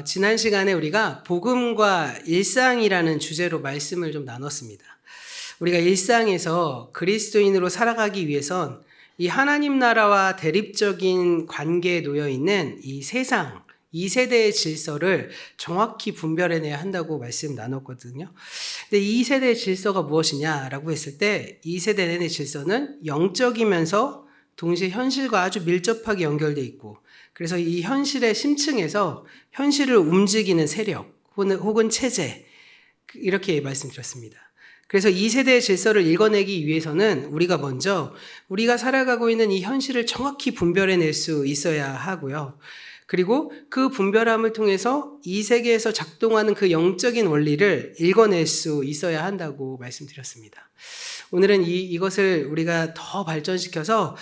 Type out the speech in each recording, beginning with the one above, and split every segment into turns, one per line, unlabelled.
지난 시간에 우리가 복음과 일상이라는 주제로 말씀을 좀 나눴습니다. 우리가 일상에서 그리스도인으로 살아가기 위해선 이 하나님 나라와 대립적인 관계에 놓여 있는 이 세상, 이 세대의 질서를 정확히 분별해내야 한다고 말씀 나눴거든요. 근데 이 세대의 질서가 무엇이냐라고 했을 때 이 세대의 질서는 영적이면서 동시에 현실과 아주 밀접하게 연결되어 있고, 그래서 이 현실의 심층에서 현실을 움직이는 세력 혹은 체제, 이렇게 말씀드렸습니다. 그래서 이 세대의 질서를 읽어내기 위해서는 우리가 먼저 우리가 살아가고 있는 이 현실을 정확히 분별해낼 수 있어야 하고요. 그리고 그 분별함을 통해서 이 세계에서 작동하는 그 영적인 원리를 읽어낼 수 있어야 한다고 말씀드렸습니다. 오늘은 이것을 우리가 더 발전시켜서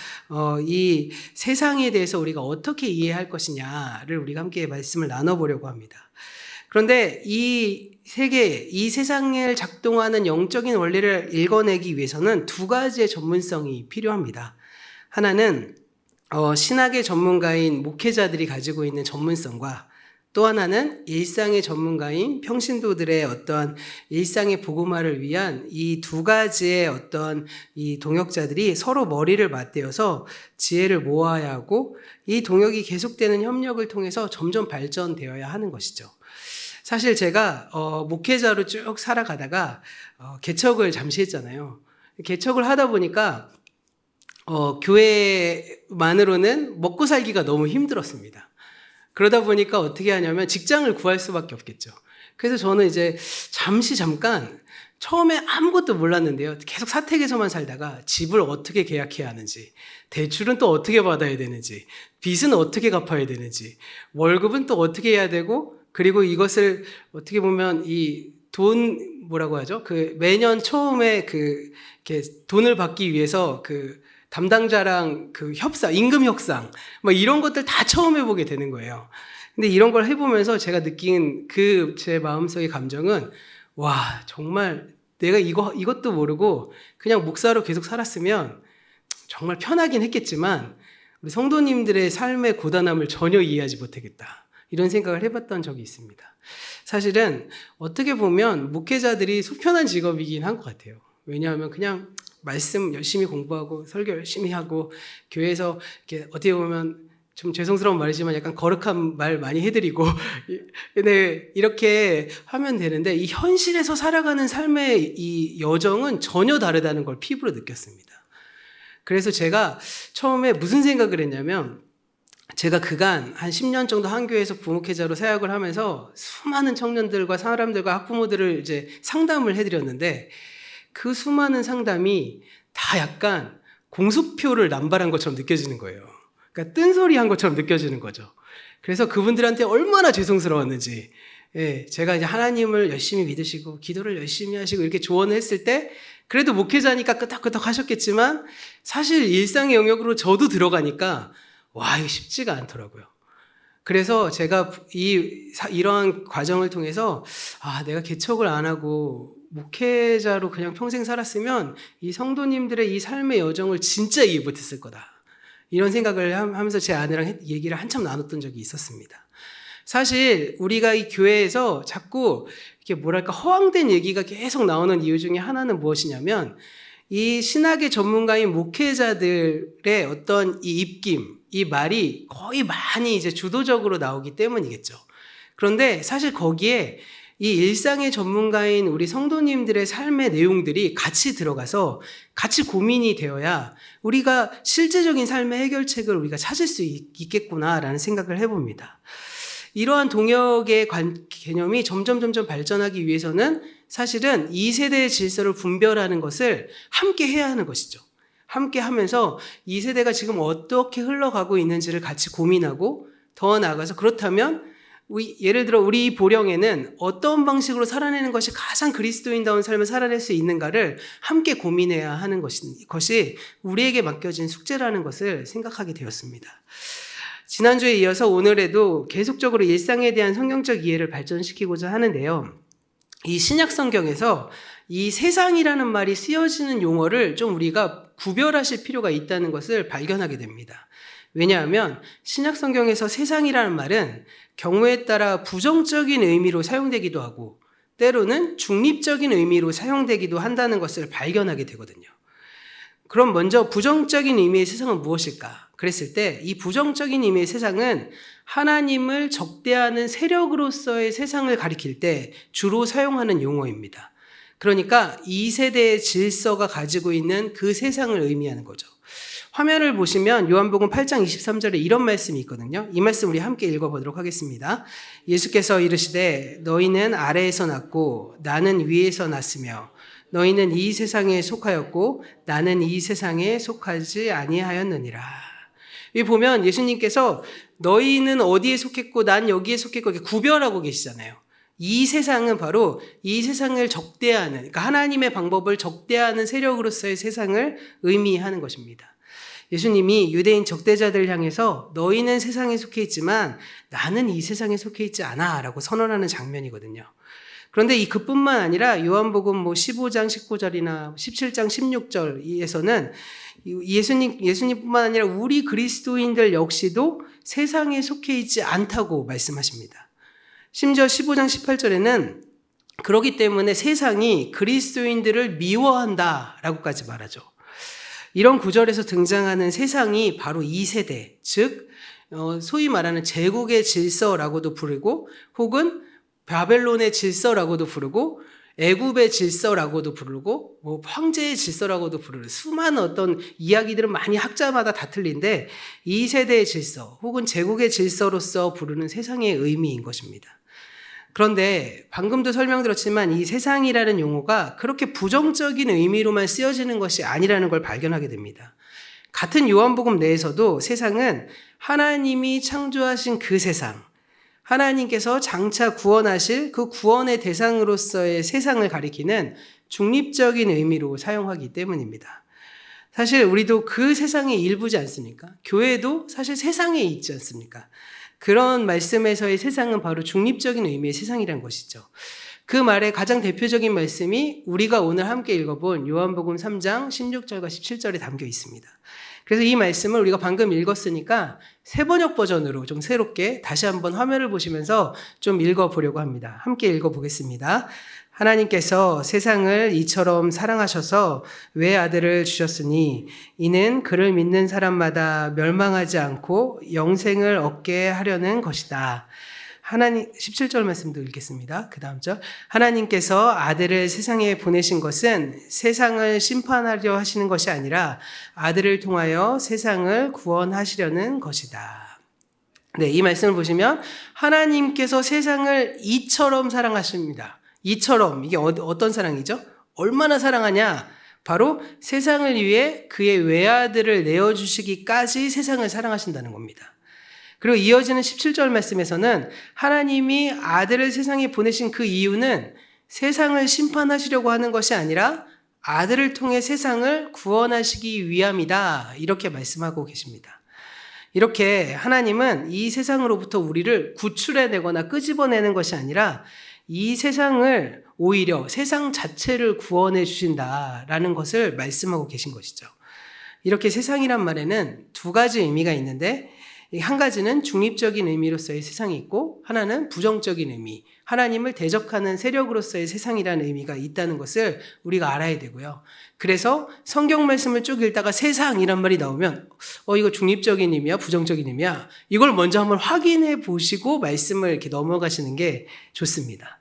이 세상에 대해서 우리가 어떻게 이해할 것이냐를 우리가 함께 말씀을 나눠보려고 합니다. 그런데 이 세계, 이 세상을 작동하는 영적인 원리를 읽어내기 위해서는 두 가지의 전문성이 필요합니다. 하나는 신학의 전문가인 목회자들이 가지고 있는 전문성과, 또 하나는 일상의 전문가인 평신도들의 어떤 일상의 복음화를 위한 이 두 가지의 어떤 이 동역자들이 서로 머리를 맞대어서 지혜를 모아야 하고, 이 동역이 계속되는 협력을 통해서 점점 발전되어야 하는 것이죠. 사실 제가 목회자로 쭉 살아가다가 개척을 잠시 했잖아요. 개척을 하다 보니까 교회만으로는 먹고 살기가 너무 힘들었습니다. 그러다 보니까 어떻게 하냐면 직장을 구할 수밖에 없겠죠. 그래서 저는 이제 잠깐 처음에 아무것도 몰랐는데요. 계속 사택에서만 살다가 집을 어떻게 계약해야 하는지, 대출은 또 어떻게 받아야 되는지, 빚은 어떻게 갚아야 되는지, 월급은 또 어떻게 해야 되고, 그리고 이것을 어떻게 보면 이 뭐라고 하죠? 매년 처음에 이렇게 돈을 받기 위해서 담당자랑 임금 협상, 이런 것들 다 처음 해보게 되는 거예요. 근데 이런 걸 해보면서 제가 느낀 제 마음속의 감정은, 와, 정말 내가 이것도 모르고 그냥 목사로 계속 살았으면 정말 편하긴 했겠지만, 우리 성도님들의 삶의 고단함을 전혀 이해하지 못하겠다. 이런 생각을 해봤던 적이 있습니다. 사실은 어떻게 보면 목회자들이 속편한 직업이긴 한 것 같아요. 왜냐하면 그냥 말씀 열심히 공부하고 설교 열심히 하고 교회에서 이렇게 어떻게 보면 좀 죄송스러운 말이지만 약간 거룩한 말 많이 해드리고 네, 이렇게 하면 되는데, 이 현실에서 살아가는 삶의 이 여정은 전혀 다르다는 걸 피부로 느꼈습니다. 그래서 제가 처음에 무슨 생각을 했냐면, 제가 그간 한 10년 정도 한 교회에서 부목회자로 사역을 하면서 수많은 청년들과 사람들과 학부모들을 이제 상담을 해드렸는데, 그 수많은 상담이 다 약간 공수표를 남발한 것처럼 느껴지는 거예요. 그러니까 뜬소리 한 것처럼 느껴지는 거죠. 그래서 그분들한테 얼마나 죄송스러웠는지, 제가 이제 하나님을 열심히 믿으시고 기도를 열심히 하시고 이렇게 조언을 했을 때, 그래도 목회자니까 끄덕끄덕 하셨겠지만 사실 일상의 영역으로 저도 들어가니까 와, 이거 쉽지가 않더라고요. 그래서 제가 이러한 과정을 통해서 내가 개척을 안 하고 목회자로 그냥 평생 살았으면 이 성도님들의 이 삶의 여정을 진짜 이해 못했을 거다. 이런 생각을 하면서 제 아내랑 얘기를 한참 나눴던 적이 있었습니다. 사실 우리가 이 교회에서 자꾸 이렇게 허황된 얘기가 계속 나오는 이유 중에 하나는 무엇이냐면, 이 신학의 전문가인 목회자들의 어떤 이 입김, 이 말이 거의 많이 이제 주도적으로 나오기 때문이겠죠. 그런데 사실 거기에 이 일상의 전문가인 우리 성도님들의 삶의 내용들이 같이 들어가서 같이 고민이 되어야 우리가 실제적인 삶의 해결책을 우리가 찾을 수 있겠구나라는 생각을 해봅니다. 이러한 동역의 개념이 점점 발전하기 위해서는 사실은 이 세대의 질서를 분별하는 것을 함께 해야 하는 것이죠. 함께 하면서 이 세대가 지금 어떻게 흘러가고 있는지를 같이 고민하고, 더 나아가서 그렇다면 예를 들어 우리 보령에는 어떤 방식으로 살아내는 것이 가장 그리스도인다운 삶을 살아낼 수 있는가를 함께 고민해야 하는 것이 우리에게 맡겨진 숙제라는 것을 생각하게 되었습니다. 지난주에 이어서 오늘에도 계속적으로 일상에 대한 성경적 이해를 발전시키고자 하는데요. 이 신약 성경에서 이 세상이라는 말이 쓰여지는 용어를 좀 우리가 구별하실 필요가 있다는 것을 발견하게 됩니다. 왜냐하면 신약 성경에서 세상이라는 말은 경우에 따라 부정적인 의미로 사용되기도 하고 때로는 중립적인 의미로 사용되기도 한다는 것을 발견하게 되거든요. 그럼 먼저 부정적인 의미의 세상은 무엇일까? 그랬을 때 이 부정적인 의미의 세상은 하나님을 적대하는 세력으로서의 세상을 가리킬 때 주로 사용하는 용어입니다. 그러니까 이 세대의 질서가 가지고 있는 그 세상을 의미하는 거죠. 화면을 보시면 요한복음 8장 23절에 이런 말씀이 있거든요. 이 말씀 우리 함께 읽어보도록 하겠습니다. 예수께서 이르시되 너희는 아래에서 났고 나는 위에서 났으며 너희는 이 세상에 속하였고 나는 이 세상에 속하지 아니하였느니라. 여기 보면 예수님께서 너희는 어디에 속했고 난 여기에 속했고 이렇게 구별하고 계시잖아요. 이 세상은 바로 이 세상을 적대하는, 그러니까 하나님의 방법을 적대하는 세력으로서의 세상을 의미하는 것입니다. 예수님이 유대인 적대자들을 향해서 너희는 세상에 속해 있지만 나는 이 세상에 속해 있지 않아 라고 선언하는 장면이거든요. 그런데 그뿐만 아니라 요한복음 15장 19절이나 17장 16절에서는 예수님뿐만 아니라 우리 그리스도인들 역시도 세상에 속해 있지 않다고 말씀하십니다. 심지어 15장 18절에는 그렇기 때문에 세상이 그리스도인들을 미워한다라고까지 말하죠. 이런 구절에서 등장하는 세상이 바로 이 세대, 즉 소위 말하는 제국의 질서라고도 부르고 혹은 바벨론의 질서라고도 부르고 애굽의 질서라고도 부르고 황제의 질서라고도 부르는 수많은 어떤 이야기들은 많이 학자마다 다 틀린데 이 세대의 질서 혹은 제국의 질서로서 부르는 세상의 의미인 것입니다. 그런데 방금도 설명드렸지만 이 세상이라는 용어가 그렇게 부정적인 의미로만 쓰여지는 것이 아니라는 걸 발견하게 됩니다. 같은 요한복음 내에서도 세상은 하나님이 창조하신 그 세상, 하나님께서 장차 구원하실 그 구원의 대상으로서의 세상을 가리키는 중립적인 의미로 사용하기 때문입니다. 사실 우리도 그 세상의 일부지 않습니까? 교회도 사실 세상에 있지 않습니까? 그런 말씀에서의 세상은 바로 중립적인 의미의 세상이라는 것이죠. 그 말의 가장 대표적인 말씀이 우리가 오늘 함께 읽어본 요한복음 3장 16절과 17절에 담겨 있습니다. 그래서 이 말씀을 우리가 방금 읽었으니까 새번역 버전으로 좀 새롭게 다시 한번 화면을 보시면서 좀 읽어보려고 합니다. 함께 읽어보겠습니다. 하나님께서 세상을 이처럼 사랑하셔서 외아들을 주셨으니 이는 그를 믿는 사람마다 멸망하지 않고 영생을 얻게 하려는 것이다. 17절 말씀도 읽겠습니다. 그 다음 절. 하나님께서 아들을 세상에 보내신 것은 세상을 심판하려 하시는 것이 아니라 아들을 통하여 세상을 구원하시려는 것이다. 네, 이 말씀을 보시면 하나님께서 세상을 이처럼 사랑하십니다. 이처럼, 이게 어떤 사랑이죠? 얼마나 사랑하냐? 바로 세상을 위해 그의 외아들을 내어주시기까지 세상을 사랑하신다는 겁니다. 그리고 이어지는 17절 말씀에서는 하나님이 아들을 세상에 보내신 그 이유는 세상을 심판하시려고 하는 것이 아니라 아들을 통해 세상을 구원하시기 위함이다. 이렇게 말씀하고 계십니다. 이렇게 하나님은 이 세상으로부터 우리를 구출해내거나 끄집어내는 것이 아니라 이 세상을 오히려 세상 자체를 구원해 주신다라는 것을 말씀하고 계신 것이죠. 이렇게 세상이란 말에는 두 가지 의미가 있는데 한 가지는 중립적인 의미로서의 세상이 있고 하나는 부정적인 의미, 하나님을 대적하는 세력으로서의 세상이라는 의미가 있다는 것을 우리가 알아야 되고요. 그래서 성경 말씀을 쭉 읽다가 세상이란 말이 나오면 이거 중립적인 의미야, 부정적인 의미야? 이걸 먼저 한번 확인해 보시고 말씀을 이렇게 넘어가시는 게 좋습니다.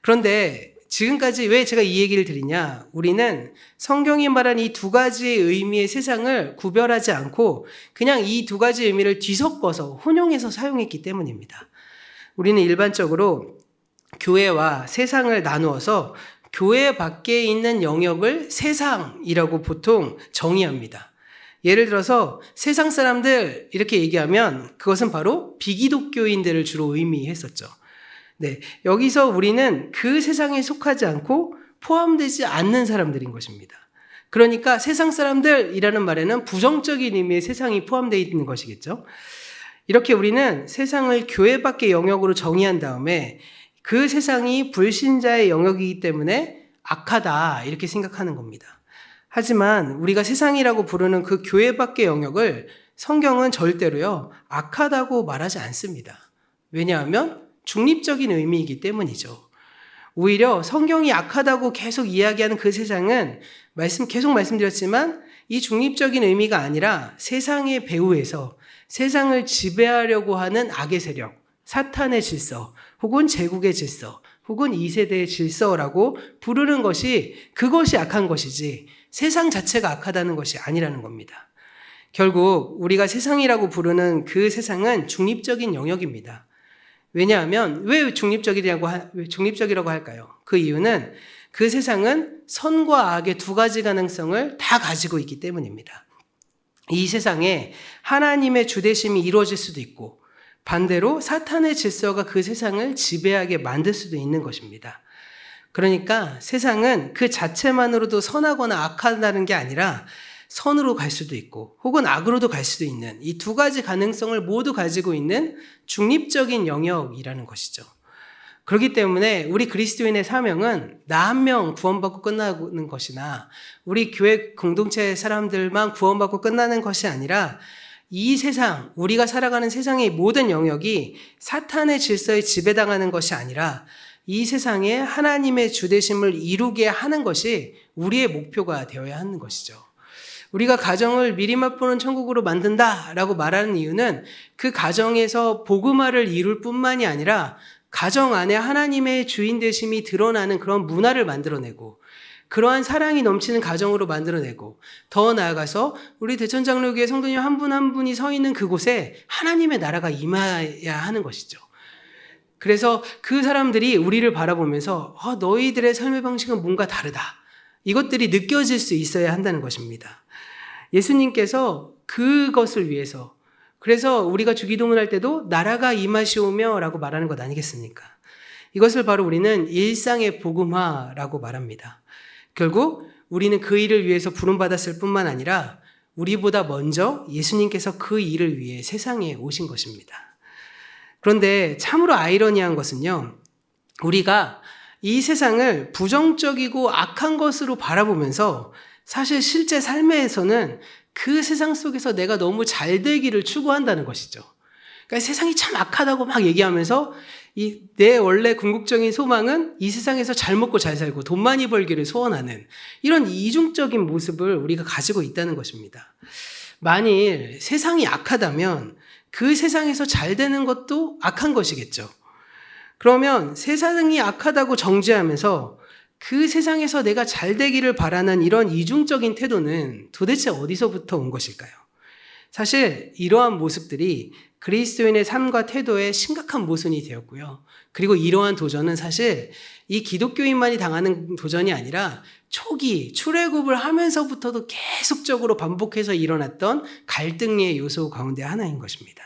그런데 지금까지 왜 제가 이 얘기를 드리냐? 우리는 성경이 말한 이 두 가지의 의미의 세상을 구별하지 않고 그냥 이 두 가지 의미를 뒤섞어서 혼용해서 사용했기 때문입니다. 우리는 일반적으로 교회와 세상을 나누어서 교회 밖에 있는 영역을 세상이라고 보통 정의합니다. 예를 들어서 세상 사람들 이렇게 얘기하면 그것은 바로 비기독교인들을 주로 의미했었죠. 네, 여기서 우리는 그 세상에 속하지 않고 포함되지 않는 사람들인 것입니다. 그러니까 세상 사람들이라는 말에는 부정적인 의미의 세상이 포함되어 있는 것이겠죠. 이렇게 우리는 세상을 교회 밖의 영역으로 정의한 다음에 그 세상이 불신자의 영역이기 때문에 악하다 이렇게 생각하는 겁니다. 하지만 우리가 세상이라고 부르는 그 교회 밖의 영역을 성경은 절대로요, 악하다고 말하지 않습니다. 왜냐하면 중립적인 의미이기 때문이죠. 오히려 성경이 악하다고 계속 이야기하는 그 세상은 계속 말씀드렸지만 이 중립적인 의미가 아니라 세상의 배후에서 세상을 지배하려고 하는 악의 세력, 사탄의 질서, 혹은 제국의 질서, 혹은 2세대의 질서라고 부르는 그것이 악한 것이지 세상 자체가 악하다는 것이 아니라는 겁니다. 결국 우리가 세상이라고 부르는 그 세상은 중립적인 영역입니다. 왜냐하면 왜 중립적이라고 할까요? 그 이유는 그 세상은 선과 악의 두 가지 가능성을 다 가지고 있기 때문입니다. 이 세상에 하나님의 주대심이 이루어질 수도 있고 반대로 사탄의 질서가 그 세상을 지배하게 만들 수도 있는 것입니다. 그러니까 세상은 그 자체만으로도 선하거나 악하다는 게 아니라 선으로 갈 수도 있고 혹은 악으로도 갈 수도 있는 이 두 가지 가능성을 모두 가지고 있는 중립적인 영역이라는 것이죠. 그렇기 때문에 우리 그리스도인의 사명은 나 한 명 구원받고 끝나는 것이나 우리 교회 공동체 사람들만 구원받고 끝나는 것이 아니라 이 세상, 우리가 살아가는 세상의 모든 영역이 사탄의 질서에 지배당하는 것이 아니라 이 세상에 하나님의 주대심을 이루게 하는 것이 우리의 목표가 되어야 하는 것이죠. 우리가 가정을 미리 맛보는 천국으로 만든다라고 말하는 이유는 그 가정에서 복음화를 이룰 뿐만이 아니라 가정 안에 하나님의 주인 되심이 드러나는 그런 문화를 만들어내고 그러한 사랑이 넘치는 가정으로 만들어내고 더 나아가서 우리 대천장로교회 성도님 한 분 한 분이 서 있는 그곳에 하나님의 나라가 임해야 하는 것이죠. 그래서 그 사람들이 우리를 바라보면서 너희들의 삶의 방식은 뭔가 다르다. 이것들이 느껴질 수 있어야 한다는 것입니다. 예수님께서 그것을 위해서 그래서 우리가 주기도문 할 때도 나라가 임하시오며 라고 말하는 것 아니겠습니까? 이것을 바로 우리는 일상의 복음화라고 말합니다. 결국 우리는 그 일을 위해서 부름받았을 뿐만 아니라 우리보다 먼저 예수님께서 그 일을 위해 세상에 오신 것입니다. 그런데 참으로 아이러니한 것은요, 우리가 이 세상을 부정적이고 악한 것으로 바라보면서 사실 실제 삶에서는 그 세상 속에서 내가 너무 잘 되기를 추구한다는 것이죠. 그러니까 세상이 참 악하다고 막 얘기하면서 내 원래 궁극적인 소망은 이 세상에서 잘 먹고 잘 살고 돈 많이 벌기를 소원하는 이런 이중적인 모습을 우리가 가지고 있다는 것입니다. 만일 세상이 악하다면 그 세상에서 잘 되는 것도 악한 것이겠죠. 그러면 세상이 악하다고 정죄하면서 그 세상에서 내가 잘 되기를 바라는 이런 이중적인 태도는 도대체 어디서부터 온 것일까요? 사실 이러한 모습들이 그리스도인의 삶과 태도에 심각한 모순이 되었고요. 그리고 이러한 도전은 사실 이 기독교인만이 당하는 도전이 아니라 초기 출애굽을 하면서부터도 계속적으로 반복해서 일어났던 갈등의 요소 가운데 하나인 것입니다.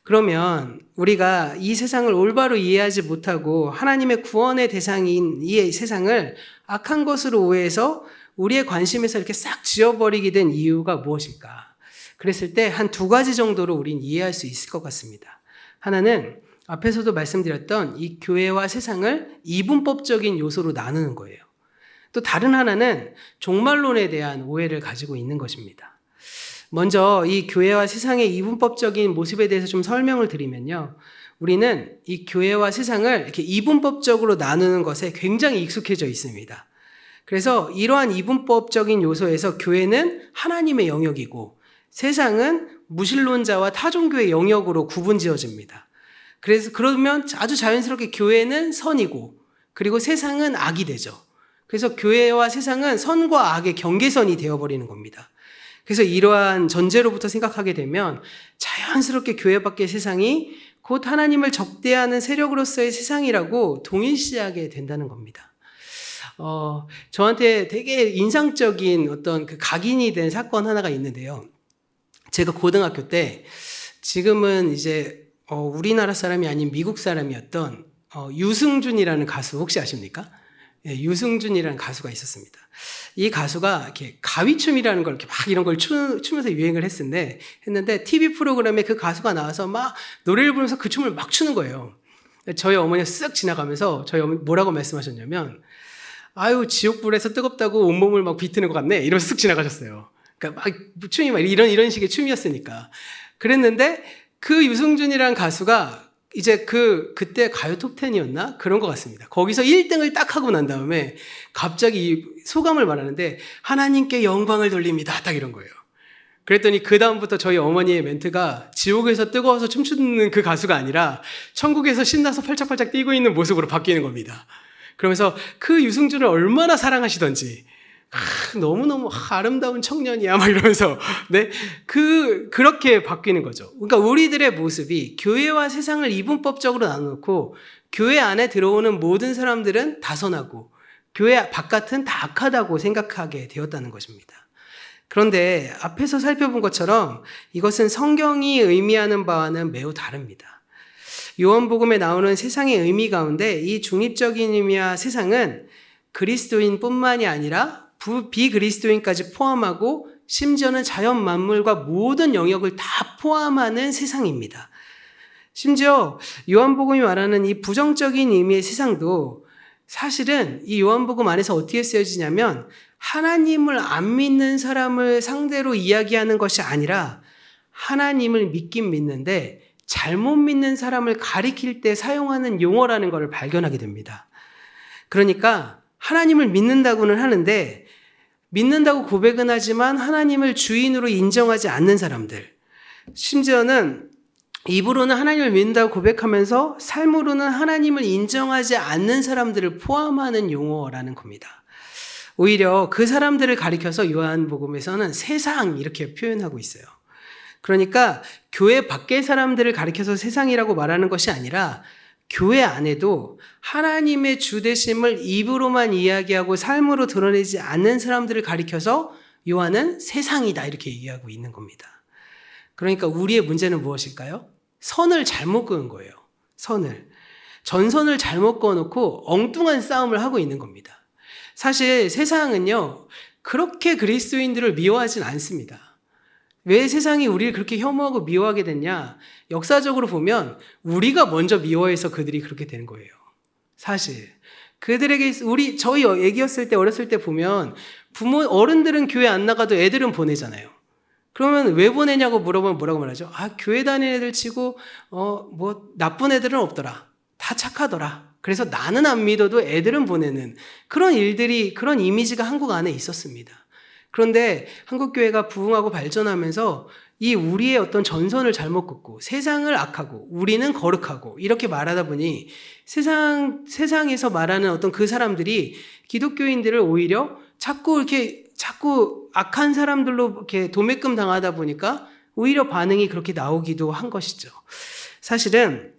그러면 우리가 이 세상을 올바로 이해하지 못하고 하나님의 구원의 대상인 이 세상을 악한 것으로 오해해서 우리의 관심에서 이렇게 싹 지워버리게 된 이유가 무엇일까? 그랬을 때 한 두 가지 정도로 우린 이해할 수 있을 것 같습니다. 하나는 앞에서도 말씀드렸던 이 교회와 세상을 이분법적인 요소로 나누는 거예요. 또 다른 하나는 종말론에 대한 오해를 가지고 있는 것입니다. 먼저 이 교회와 세상의 이분법적인 모습에 대해서 좀 설명을 드리면요. 우리는 이 교회와 세상을 이렇게 이분법적으로 나누는 것에 굉장히 익숙해져 있습니다. 그래서 이러한 이분법적인 요소에서 교회는 하나님의 영역이고 세상은 무신론자와 타종교의 영역으로 구분지어집니다. 그러면 아주 자연스럽게 교회는 선이고 그리고 세상은 악이 되죠. 그래서 교회와 세상은 선과 악의 경계선이 되어버리는 겁니다. 그래서 이러한 전제로부터 생각하게 되면 자연스럽게 교회 밖의 세상이 곧 하나님을 적대하는 세력으로서의 세상이라고 동일시하게 된다는 겁니다. 저한테 되게 인상적인 어떤 그 각인이 된 사건 하나가 있는데요. 제가 고등학교 때 지금은 이제 우리나라 사람이 아닌 미국 사람이었던 유승준이라는 가수 혹시 아십니까? 예, 유승준이라는 가수가 있었습니다. 이 가수가 이렇게 가위춤이라는 걸 이렇게 막 이런 걸 추면서 유행을 했는데 TV 프로그램에 그 가수가 나와서 막 노래를 부르면서 그 춤을 막 추는 거예요. 저희 어머니가 쓱 지나가면서 저희 어머니 뭐라고 말씀하셨냐면 아유 지옥불에서 뜨겁다고 온몸을 막 비트는 것 같네 이러면서 쓱 지나가셨어요. 그러니까 막 춤이 막 이런 식의 춤이었으니까. 그랬는데 그 유승준이라는 가수가 이제 그때 가요 톱10이었나? 그런 것 같습니다. 거기서 1등을 딱 하고 난 다음에 갑자기 소감을 말하는데 하나님께 영광을 돌립니다. 딱 이런 거예요. 그랬더니 그 다음부터 저희 어머니의 멘트가 지옥에서 뜨거워서 춤추는 그 가수가 아니라 천국에서 신나서 팔짝팔짝 뛰고 있는 모습으로 바뀌는 겁니다. 그러면서 그 유승준을 얼마나 사랑하시던지 너무너무 아름다운 청년이야 막 이러면서 네, 그렇게 바뀌는 거죠. 그러니까 우리들의 모습이 교회와 세상을 이분법적으로 나눠놓고 교회 안에 들어오는 모든 사람들은 다 선하고 교회 바깥은 다 악하다고 생각하게 되었다는 것입니다. 그런데 앞에서 살펴본 것처럼 이것은 성경이 의미하는 바와는 매우 다릅니다. 요한복음에 나오는 세상의 의미 가운데 이 중립적인 의미와 세상은 그리스도인뿐만이 아니라 비그리스도인까지 포함하고 심지어는 자연 만물과 모든 영역을 다 포함하는 세상입니다. 심지어 요한복음이 말하는 이 부정적인 의미의 세상도 사실은 이 요한복음 안에서 어떻게 쓰여지냐면 하나님을 안 믿는 사람을 상대로 이야기하는 것이 아니라 하나님을 믿긴 믿는데 잘못 믿는 사람을 가리킬 때 사용하는 용어라는 것을 발견하게 됩니다. 그러니까 하나님을 믿는다고는 하는데 믿는다고 고백은 하지만 하나님을 주인으로 인정하지 않는 사람들, 심지어는 입으로는 하나님을 믿는다고 고백하면서 삶으로는 하나님을 인정하지 않는 사람들을 포함하는 용어라는 겁니다. 오히려 그 사람들을 가리켜서 요한복음에서는 세상 이렇게 표현하고 있어요. 그러니까 교회 밖의 사람들을 가리켜서 세상이라고 말하는 것이 아니라 교회 안에도 하나님의 주되심을 입으로만 이야기하고 삶으로 드러내지 않는 사람들을 가리켜서 요한은 세상이다 이렇게 얘기하고 있는 겁니다. 그러니까 우리의 문제는 무엇일까요? 선을 잘못 그은 거예요. 전선을 잘못 그어놓고 엉뚱한 싸움을 하고 있는 겁니다. 사실 세상은요, 그렇게 그리스도인들을 미워하진 않습니다. 왜 세상이 우리를 그렇게 혐오하고 미워하게 됐냐? 역사적으로 보면 우리가 먼저 미워해서 그들이 그렇게 되는 거예요. 사실. 그들에게, 저희 애기였을 때, 어렸을 때 보면 어른들은 교회 안 나가도 애들은 보내잖아요. 그러면 왜 보내냐고 물어보면 뭐라고 말하죠? 교회 다니는 애들 치고, 나쁜 애들은 없더라. 다 착하더라. 그래서 나는 안 믿어도 애들은 보내는 그런 일들이, 그런 이미지가 한국 안에 있었습니다. 그런데 한국교회가 부흥하고 발전하면서 이 우리의 어떤 전선을 잘못 긋고 세상을 악하고 우리는 거룩하고 이렇게 말하다 보니 세상에서 말하는 어떤 그 사람들이 기독교인들을 오히려 자꾸 악한 사람들로 이렇게 도매금 당하다 보니까 오히려 반응이 그렇게 나오기도 한 것이죠. 사실은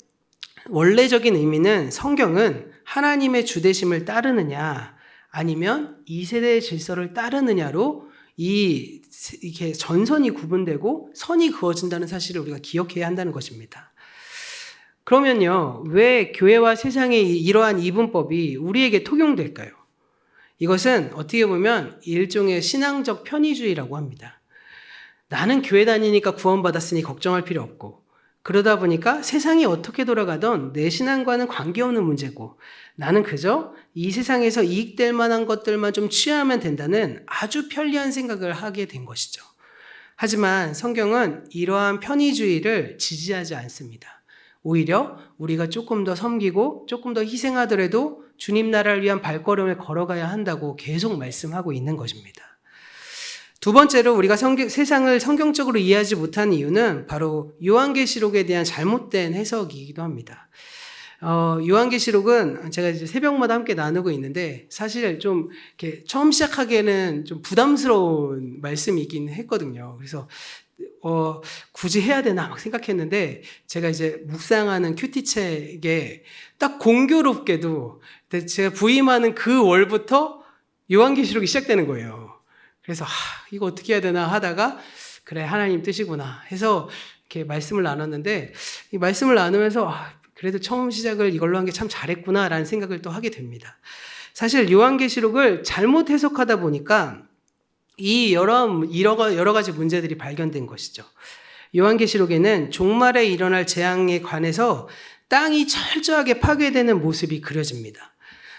원래적인 의미는 성경은 하나님의 주되심을 따르느냐 아니면 이 세대의 질서를 따르느냐로 이렇게 전선이 구분되고 선이 그어진다는 사실을 우리가 기억해야 한다는 것입니다. 그러면요, 왜 교회와 세상의 이러한 이분법이 우리에게 통용될까요? 이것은 어떻게 보면 일종의 신앙적 편의주의라고 합니다. 나는 교회 다니니까 구원받았으니 걱정할 필요 없고 그러다 보니까 세상이 어떻게 돌아가던 내 신앙과는 관계없는 문제고 나는 그저 이 세상에서 이익될 만한 것들만 좀 취하면 된다는 아주 편리한 생각을 하게 된 것이죠. 하지만 성경은 이러한 편의주의를 지지하지 않습니다. 오히려 우리가 조금 더 섬기고 조금 더 희생하더라도 주님 나라를 위한 발걸음을 걸어가야 한다고 계속 말씀하고 있는 것입니다. 두 번째로 우리가 세상을 성경적으로 이해하지 못한 이유는 바로 요한계시록에 대한 잘못된 해석이기도 합니다. 요한계시록은 제가 이제 새벽마다 함께 나누고 있는데 사실 좀 이렇게 처음 시작하기에는 좀 부담스러운 말씀이긴 했거든요. 그래서 굳이 해야 되나 막 생각했는데 제가 이제 묵상하는 큐티책에 딱 공교롭게도 제가 부임하는 그 월부터 요한계시록이 시작되는 거예요. 그래서 이거 어떻게 해야 되나 하다가 그래 하나님 뜻이구나 해서 이렇게 말씀을 나눴는데 이 말씀을 나누면서 그래도 처음 시작을 이걸로 한 게 참 잘했구나라는 생각을 또 하게 됩니다. 사실 요한계시록을 잘못 해석하다 보니까 이 여러 가지 문제들이 발견된 것이죠. 요한계시록에는 종말에 일어날 재앙에 관해서 땅이 철저하게 파괴되는 모습이 그려집니다.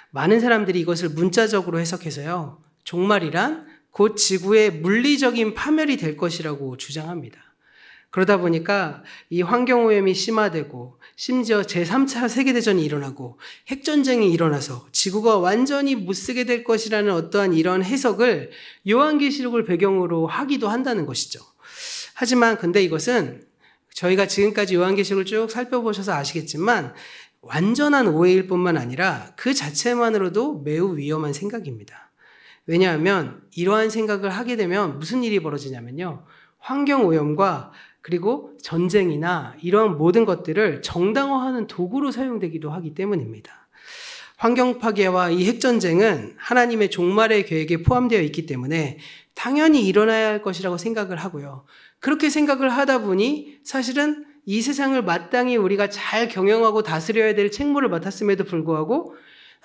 많은 사람들이 이것을 문자적으로 해석해서요. 종말이란 곧 지구의 물리적인 파멸이 될 것이라고 주장합니다. 그러다 보니까 이 환경오염이 심화되고 심지어 제3차 세계대전이 일어나고 핵전쟁이 일어나서 지구가 완전히 못쓰게 될 것이라는 어떠한 이런 해석을 요한계시록을 배경으로 하기도 한다는 것이죠. 하지만 근데 이것은 저희가 지금까지 요한계시록을 쭉 살펴보셔서 아시겠지만 완전한 오해일 뿐만 아니라 그 자체만으로도 매우 위험한 생각입니다. 왜냐하면 이러한 생각을 하게 되면 무슨 일이 벌어지냐면요. 환경오염과 그리고 전쟁이나 이러한 모든 것들을 정당화하는 도구로 사용되기도 하기 때문입니다. 환경 파괴와 이 핵전쟁은 하나님의 종말의 계획에 포함되어 있기 때문에 당연히 일어나야 할 것이라고 생각을 하고요. 그렇게 생각을 하다 보니 사실은 이 세상을 마땅히 우리가 잘 경영하고 다스려야 될 책무를 맡았음에도 불구하고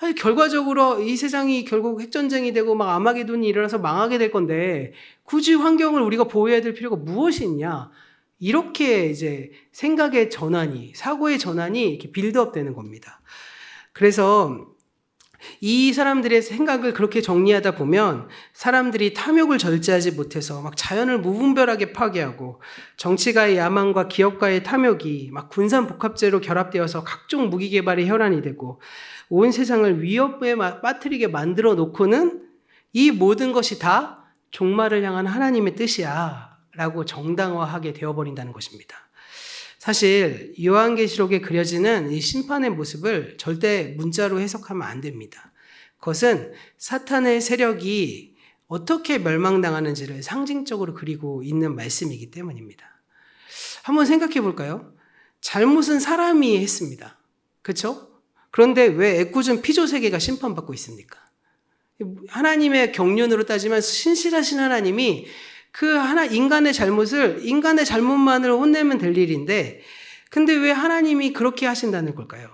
사실 결과적으로 이 세상이 결국 핵전쟁이 되고 막 아마게돈이 일어나서 망하게 될 건데 굳이 환경을 우리가 보호해야 될 필요가 무엇이 있냐? 이렇게 이제 생각의 전환이, 사고의 전환이 이렇게 빌드업 되는 겁니다. 그래서 이 사람들의 생각을 그렇게 정리하다 보면 사람들이 탐욕을 절제하지 못해서 막 자연을 무분별하게 파괴하고 정치가의 야망과 기업가의 탐욕이 막 군산복합제로 결합되어서 각종 무기 개발의 혈안이 되고 온 세상을 위협에 빠뜨리게 만들어 놓고는 이 모든 것이 다 종말을 향한 하나님의 뜻이야 라고 정당화하게 되어버린다는 것입니다. 사실 요한계시록에 그려지는 이 심판의 모습을 절대 문자로 해석하면 안 됩니다. 그것은 사탄의 세력이 어떻게 멸망당하는지를 상징적으로 그리고 있는 말씀이기 때문입니다. 한번 생각해 볼까요? 잘못은 사람이 했습니다. 그렇죠? 그런데 왜 애꿎은 피조세계가 심판받고 있습니까? 하나님의 경륜으로 따지면 신실하신 하나님이 인간의 잘못만으로 혼내면 될 일인데, 근데 왜 하나님이 그렇게 하신다는 걸까요?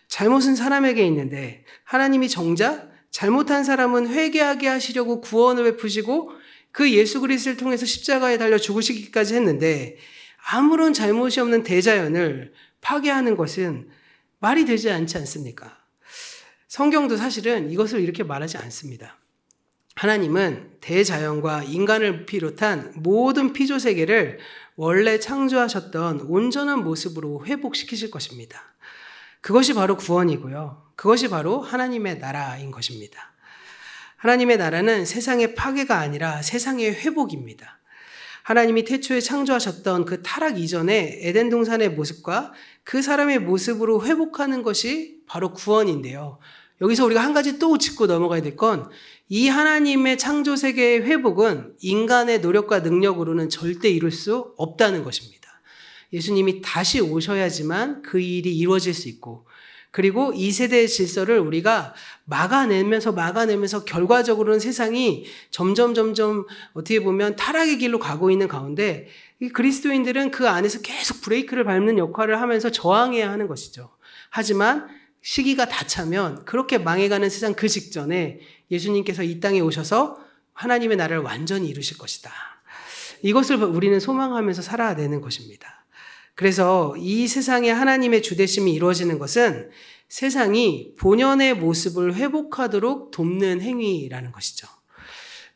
잘못은 사람에게 있는데, 하나님이 정작 잘못한 사람은 회개하게 하시려고 구원을 베푸시고, 그 예수 그리스도를 통해서 십자가에 달려 죽으시기까지 했는데, 아무런 잘못이 없는 대자연을 파괴하는 것은 말이 되지 않지 않습니까? 성경도 사실은 이것을 이렇게 말하지 않습니다. 하나님은 대자연과 인간을 비롯한 모든 피조세계를 원래 창조하셨던 온전한 모습으로 회복시키실 것입니다. 그것이 바로 구원이고요. 그것이 바로 하나님의 나라인 것입니다. 하나님의 나라는 세상의 파괴가 아니라 세상의 회복입니다. 하나님이 태초에 창조하셨던 그 타락 이전의 에덴 동산의 모습과 그 사람의 모습으로 회복하는 것이 바로 구원인데요. 여기서 우리가 한 가지 또 짚고 넘어가야 될 건 이 하나님의 창조 세계의 회복은 인간의 노력과 능력으로는 절대 이룰 수 없다는 것입니다. 예수님이 다시 오셔야지만 그 일이 이루어질 수 있고, 그리고 이 세대의 질서를 우리가 막아내면서 결과적으로는 세상이 점점 어떻게 보면 타락의 길로 가고 있는 가운데 이 그리스도인들은 그 안에서 계속 브레이크를 밟는 역할을 하면서 저항해야 하는 것이죠. 하지만 시기가 다 차면 그렇게 망해가는 세상 그 직전에 예수님께서 이 땅에 오셔서 하나님의 나라를 완전히 이루실 것이다. 이것을 우리는 소망하면서 살아야 되는 것입니다. 그래서 이 세상에 하나님의 주대심이 이루어지는 것은 세상이 본연의 모습을 회복하도록 돕는 행위라는 것이죠.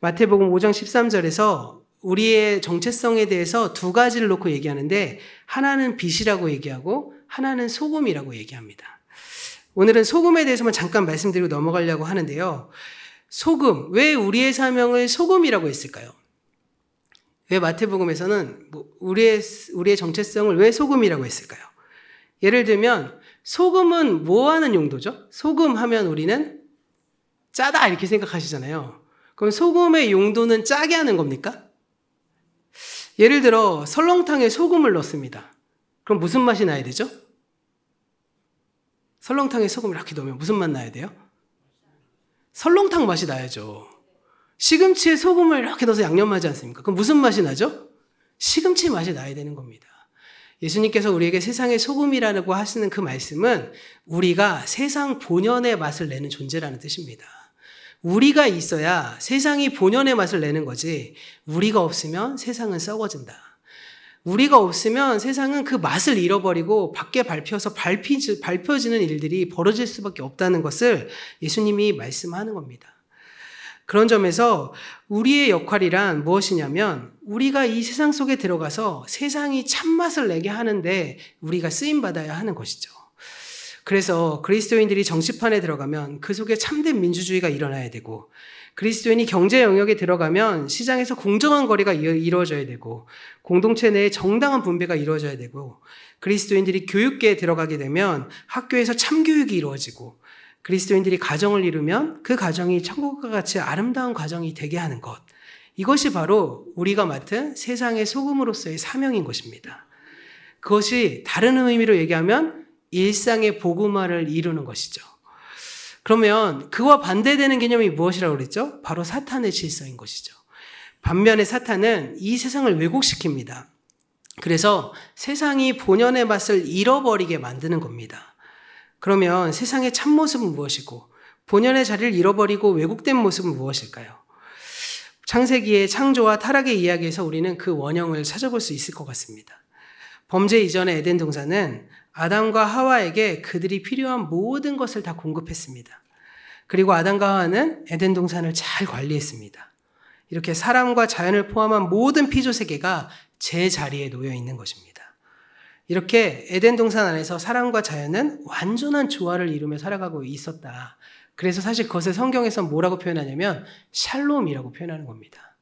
마태복음 5장 13절에서 우리의 정체성에 대해서 두 가지를 놓고 얘기하는데, 하나는 빛이라고 얘기하고 하나는 소금이라고 얘기합니다. 오늘은 소금에 대해서만 잠깐 말씀드리고 넘어가려고 하는데요. 소금, 왜 우리의 사명을 소금이라고 했을까요? 왜 마태복음에서는 우리의 정체성을 왜 소금이라고 했을까요? 예를 들면 소금은 뭐 하는 용도죠? 소금 하면 우리는 짜다 이렇게 생각하시잖아요. 그럼 소금의 용도는 짜게 하는 겁니까? 예를 들어 설렁탕에 소금을 넣습니다. 그럼 무슨 맛이 나야 되죠? 설렁탕에 소금을 이렇게 넣으면 무슨 맛 나야 돼요? 설렁탕 맛이 나야죠. 시금치에 소금을 이렇게 넣어서 양념하지 않습니까? 그럼 무슨 맛이 나죠? 시금치 맛이 나야 되는 겁니다. 예수님께서 우리에게 세상의 소금이라고 하시는 그 말씀은 우리가 세상 본연의 맛을 내는 존재라는 뜻입니다. 우리가 있어야 세상이 본연의 맛을 내는 거지, 우리가 없으면 세상은 썩어진다. 우리가 없으면 세상은 그 맛을 잃어버리고 밖에 밟혀지는 일들이 벌어질 수밖에 없다는 것을 예수님이 말씀하는 겁니다. 그런 점에서 우리의 역할이란 무엇이냐면 우리가 이 세상 속에 들어가서 세상이 참맛을 내게 하는데 우리가 쓰임받아야 하는 것이죠. 그래서 그리스도인들이 정치판에 들어가면 그 속에 참된 민주주의가 일어나야 되고, 그리스도인이 경제 영역에 들어가면 시장에서 공정한 거래가 이루어져야 되고, 공동체 내에 정당한 분배가 이루어져야 되고, 그리스도인들이 교육계에 들어가게 되면 학교에서 참교육이 이루어지고, 그리스도인들이 가정을 이루면 그 가정이 천국과 같이 아름다운 가정이 되게 하는 것, 이것이 바로 우리가 맡은 세상의 소금으로서의 사명인 것입니다. 그것이 다른 의미로 얘기하면 일상의 복음화를 이루는 것이죠. 그러면 그와 반대되는 개념이 무엇이라고 그랬죠? 바로 사탄의 질서인 것이죠. 반면에 사탄은 이 세상을 왜곡시킵니다. 그래서 세상이 본연의 맛을 잃어버리게 만드는 겁니다. 그러면 세상의 참모습은 무엇이고 본연의 자리를 잃어버리고 왜곡된 모습은 무엇일까요? 창세기의 창조와 타락의 이야기에서 우리는 그 원형을 찾아볼 수 있을 것 같습니다. 범죄 이전의 에덴 동산은 아담과 하와에게 그들이 필요한 모든 것을 다 공급했습니다. 그리고 아담과 하와는 에덴 동산을 잘 관리했습니다. 이렇게 사람과 자연을 포함한 모든 피조세계가 제 자리에 놓여 있는 것입니다. 이렇게 에덴 동산 안에서 사람과 자연은 완전한 조화를 이루며 살아가고 있었다. 그래서 사실 그것을 성경에서 뭐라고 표현하냐면 샬롬이라고 표현하는 겁니다.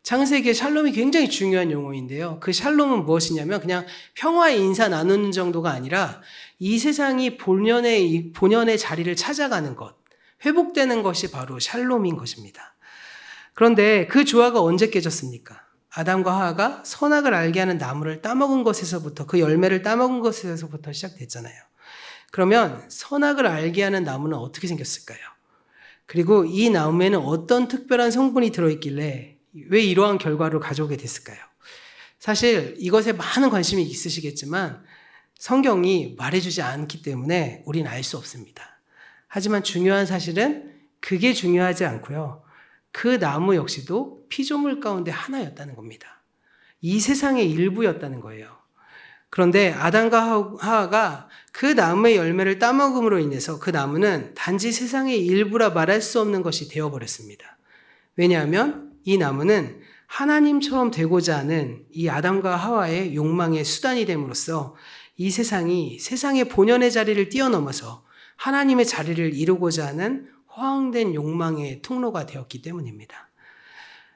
창세기에 샬롬이 굉장히 중요한 용어인데요. 그 샬롬은 무엇이냐면 그냥 평화의 인사 나누는 정도가 아니라 이 세상이 본연의 자리를 찾아가는 것, 회복되는 것이 바로 샬롬인 것입니다. 그런데 그 조화가 언제 깨졌습니까? 아담과 하와가 선악을 알게 하는 나무를 따먹은 것에서부터, 그 열매를 따먹은 것에서부터 시작됐잖아요. 그러면 선악을 알게 하는 나무는 어떻게 생겼을까요? 그리고 이 나무에는 어떤 특별한 성분이 들어있길래 왜 이러한 결과를 가져오게 됐을까요? 사실 이것에 많은 관심이 있으시겠지만 성경이 말해주지 않기 때문에 우리는 알 수 없습니다. 하지만 중요한 사실은 그게 중요하지 않고요. 그 나무 역시도 피조물 가운데 하나였다는 겁니다. 이 세상의 일부였다는 거예요. 그런데 아담과 하와가 그 나무의 열매를 따먹음으로 인해서 그 나무는 단지 세상의 일부라 말할 수 없는 것이 되어버렸습니다. 왜냐하면 이 나무는 하나님처럼 되고자 하는 이 아담과 하와의 욕망의 수단이 됨으로써 이 세상이 세상의 본연의 자리를 뛰어넘어서 하나님의 자리를 이루고자 하는 허황된 욕망의 통로가 되었기 때문입니다.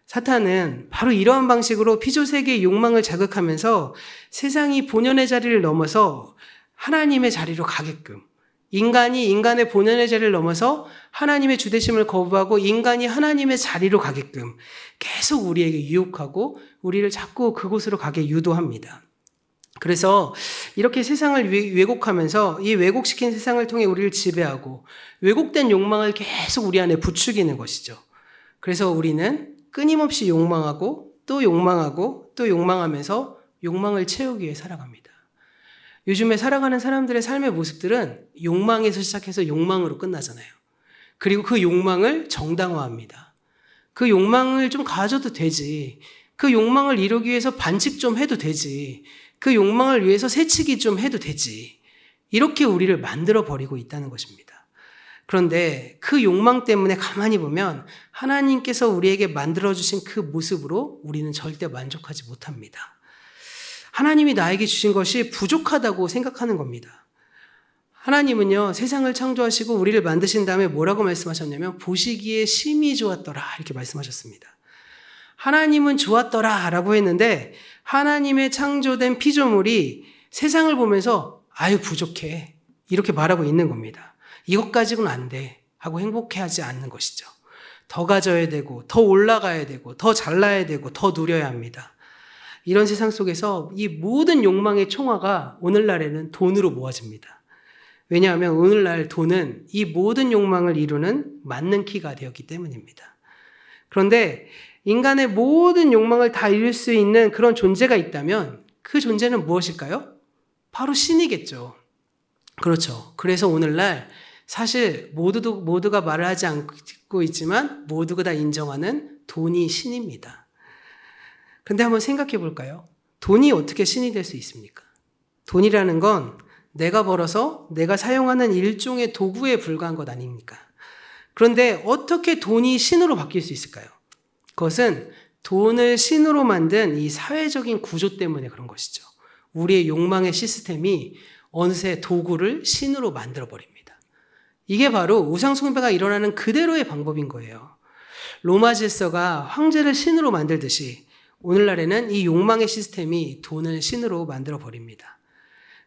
사탄은 바로 이러한 방식으로 피조세계의 욕망을 자극하면서 세상이 본연의 자리를 넘어서 하나님의 자리로 가게끔, 인간이 인간의 본연의 자리를 넘어서 하나님의 주되심을 거부하고 인간이 하나님의 자리로 가게끔 계속 우리에게 유혹하고 우리를 자꾸 그곳으로 가게 유도합니다. 그래서 이렇게 세상을 왜곡하면서 이 왜곡시킨 세상을 통해 우리를 지배하고 왜곡된 욕망을 계속 우리 안에 부추기는 것이죠. 그래서 우리는 끊임없이 욕망하고 또 욕망하고 또 욕망하면서 욕망을 채우기 위해 살아갑니다. 요즘에 살아가는 사람들의 삶의 모습들은 욕망에서 시작해서 욕망으로 끝나잖아요. 그리고 그 욕망을 정당화합니다. 그 욕망을 좀 가져도 되지. 그 욕망을 이루기 위해서 반칙 좀 해도 되지. 그 욕망을 위해서 새치기 좀 해도 되지. 이렇게 우리를 만들어버리고 있다는 것입니다. 그런데 그 욕망 때문에 가만히 보면 하나님께서 우리에게 만들어주신 그 모습으로 우리는 절대 만족하지 못합니다. 하나님이 나에게 주신 것이 부족하다고 생각하는 겁니다. 하나님은요, 세상을 창조하시고 우리를 만드신 다음에 뭐라고 말씀하셨냐면 보시기에 심히 좋았더라 이렇게 말씀하셨습니다. 하나님은 좋았더라 라고 했는데 하나님의 창조된 피조물이 세상을 보면서 아유 부족해 이렇게 말하고 있는 겁니다. 이것 가지고는 안 돼 하고 행복해하지 않는 것이죠. 더 가져야 되고 더 올라가야 되고 더 잘나야 되고 더 누려야 합니다. 이런 세상 속에서 이 모든 욕망의 총화가 오늘날에는 돈으로 모아집니다. 왜냐하면 오늘날 돈은 이 모든 욕망을 이루는 맞는 키가 되었기 때문입니다. 그런데 인간의 모든 욕망을 다 이룰 수 있는 그런 존재가 있다면 그 존재는 무엇일까요? 바로 신이겠죠. 그렇죠. 그래서 오늘날 사실 모두가 말을 하지 않고 있지만 모두가 다 인정하는 돈이 신입니다. 근데 한번 생각해 볼까요? 돈이 어떻게 신이 될 수 있습니까? 돈이라는 건 내가 벌어서 내가 사용하는 일종의 도구에 불과한 것 아닙니까? 그런데 어떻게 돈이 신으로 바뀔 수 있을까요? 그것은 돈을 신으로 만든 이 사회적인 구조 때문에 그런 것이죠. 우리의 욕망의 시스템이 어느새 도구를 신으로 만들어버립니다. 이게 바로 우상숭배가 일어나는 그대로의 방법인 거예요. 로마 질서가 황제를 신으로 만들듯이 오늘날에는 이 욕망의 시스템이 돈을 신으로 만들어버립니다.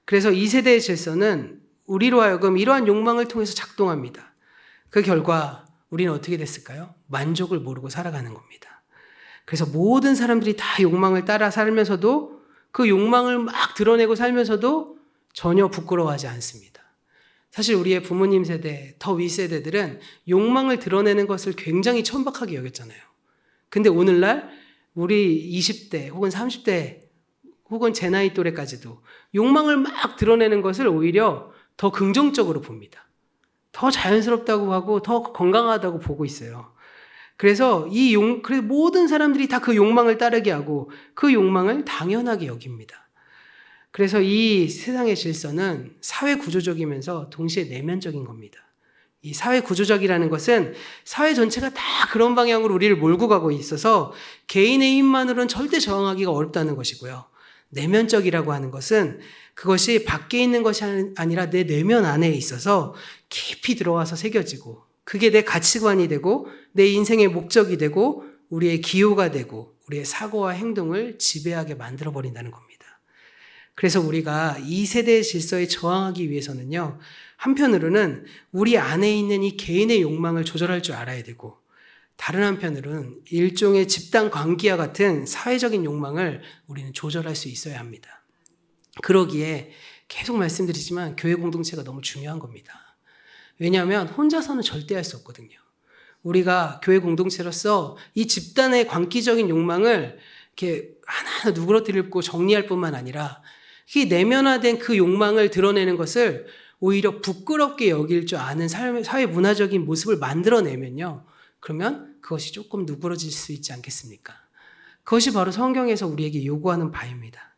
그래서 이 세대의 질서는 우리로 하여금 이러한 욕망을 통해서 작동합니다. 그 결과 우리는 어떻게 됐을까요? 만족을 모르고 살아가는 겁니다. 그래서 모든 사람들이 다 욕망을 따라 살면서도 그 욕망을 막 드러내고 살면서도 전혀 부끄러워하지 않습니다. 사실 우리의 부모님 세대, 더 윗세대들은 욕망을 드러내는 것을 굉장히 천박하게 여겼잖아요. 근데 오늘날 우리 20대 혹은 30대 혹은 제 나이 또래까지도 욕망을 막 드러내는 것을 오히려 더 긍정적으로 봅니다. 더 자연스럽다고 하고 더 건강하다고 보고 있어요. 그래서 그래서 모든 사람들이 다 그 욕망을 따르게 하고 그 욕망을 당연하게 여깁니다. 그래서 이 세상의 질서는 사회 구조적이면서 동시에 내면적인 겁니다. 이 사회 구조적이라는 것은 사회 전체가 다 그런 방향으로 우리를 몰고 가고 있어서 개인의 힘만으로는 절대 저항하기가 어렵다는 것이고요. 내면적이라고 하는 것은 그것이 밖에 있는 것이 아니라 내 내면 안에 있어서 깊이 들어와서 새겨지고 그게 내 가치관이 되고 내 인생의 목적이 되고 우리의 기호가 되고 우리의 사고와 행동을 지배하게 만들어버린다는 겁니다. 그래서 우리가 이 세대의 질서에 저항하기 위해서는요, 한편으로는 우리 안에 있는 이 개인의 욕망을 조절할 줄 알아야 되고 다른 한편으로는 일종의 집단 관계와 같은 사회적인 욕망을 우리는 조절할 수 있어야 합니다. 그러기에 계속 말씀드리지만 교회 공동체가 너무 중요한 겁니다. 왜냐하면 혼자서는 절대 할 수 없거든요. 우리가 교회 공동체로서 이 집단의 광기적인 욕망을 이렇게 하나하나 누그러뜨리고 정리할 뿐만 아니라 이 내면화된 그 욕망을 드러내는 것을 오히려 부끄럽게 여길 줄 아는 사회 문화적인 모습을 만들어내면요. 그러면 그것이 조금 누그러질 수 있지 않겠습니까? 그것이 바로 성경에서 우리에게 요구하는 바입니다.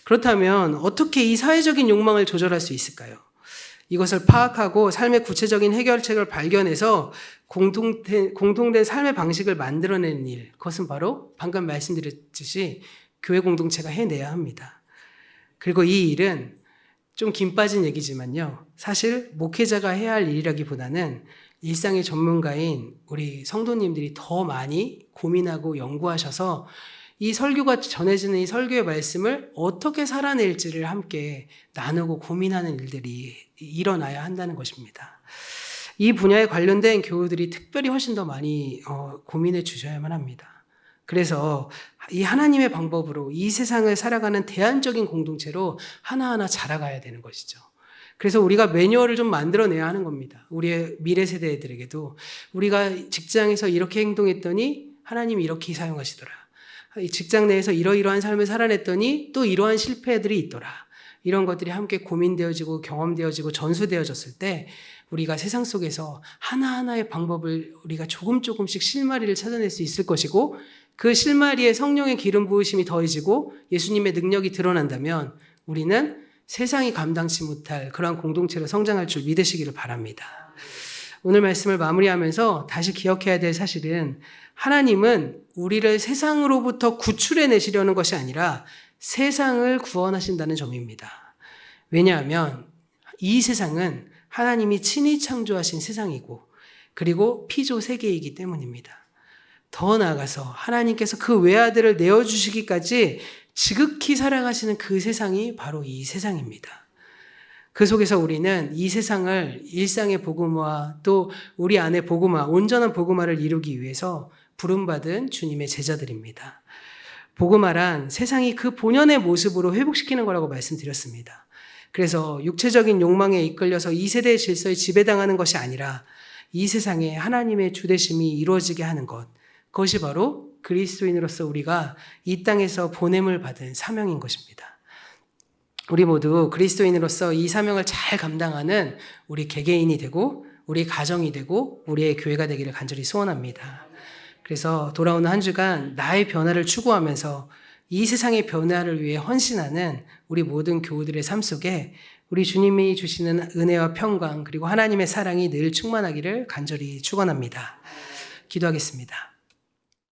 그렇다면 어떻게 이 사회적인 욕망을 조절할 수 있을까요? 이것을 파악하고 삶의 구체적인 해결책을 발견해서 공통된 삶의 방식을 만들어내는 일, 그것은 바로 방금 말씀드렸듯이 교회 공동체가 해내야 합니다. 그리고 이 일은 좀 긴 빠진 얘기지만요. 사실 목회자가 해야 할 일이라기보다는 일상의 전문가인 우리 성도님들이 더 많이 고민하고 연구하셔서 이 설교가 전해지는 이 설교의 말씀을 어떻게 살아낼지를 함께 나누고 고민하는 일들이 일어나야 한다는 것입니다. 이 분야에 관련된 교우들이 특별히 훨씬 더 많이 고민해 주셔야만 합니다. 그래서 이 하나님의 방법으로 이 세상을 살아가는 대안적인 공동체로 하나하나 자라가야 되는 것이죠. 그래서 우리가 매뉴얼을 좀 만들어내야 하는 겁니다. 우리의 미래 세대들에게도 우리가 직장에서 이렇게 행동했더니 하나님이 이렇게 사용하시더라. 이 직장 내에서 이러이러한 삶을 살아냈더니 또 이러한 실패들이 있더라. 이런 것들이 함께 고민되어지고 경험되어지고 전수되어졌을 때 우리가 세상 속에서 하나하나의 방법을 우리가 조금씩 실마리를 찾아낼 수 있을 것이고 그 실마리에 성령의 기름 부으심이 더해지고 예수님의 능력이 드러난다면 우리는 세상이 감당치 못할 그러한 공동체로 성장할 줄 믿으시기를 바랍니다. 오늘 말씀을 마무리하면서 다시 기억해야 될 사실은 하나님은 우리를 세상으로부터 구출해내시려는 것이 아니라 세상을 구원하신다는 점입니다. 왜냐하면 이 세상은 하나님이 친히 창조하신 세상이고 그리고 피조 세계이기 때문입니다. 더 나아가서 하나님께서 그 외아들을 내어주시기까지 지극히 사랑하시는 그 세상이 바로 이 세상입니다. 그 속에서 우리는 이 세상을 일상의 복음화 또 우리 안에 복음화, 온전한 복음화를 이루기 위해서 부름받은 주님의 제자들입니다. 복음화란 세상이 그 본연의 모습으로 회복시키는 거라고 말씀드렸습니다. 그래서 육체적인 욕망에 이끌려서 이 세대의 질서에 지배당하는 것이 아니라 이 세상에 하나님의 주되심이 이루어지게 하는 것, 그것이 바로 그리스도인으로서 우리가 이 땅에서 보냄을 받은 사명인 것입니다. 우리 모두 그리스도인으로서 이 사명을 잘 감당하는 우리 개개인이 되고 우리 가정이 되고 우리의 교회가 되기를 간절히 소원합니다. 그래서 돌아오는 한 주간 나의 변화를 추구하면서 이 세상의 변화를 위해 헌신하는 우리 모든 교우들의 삶 속에 우리 주님이 주시는 은혜와 평강 그리고 하나님의 사랑이 늘 충만하기를 간절히 축원합니다. 기도하겠습니다.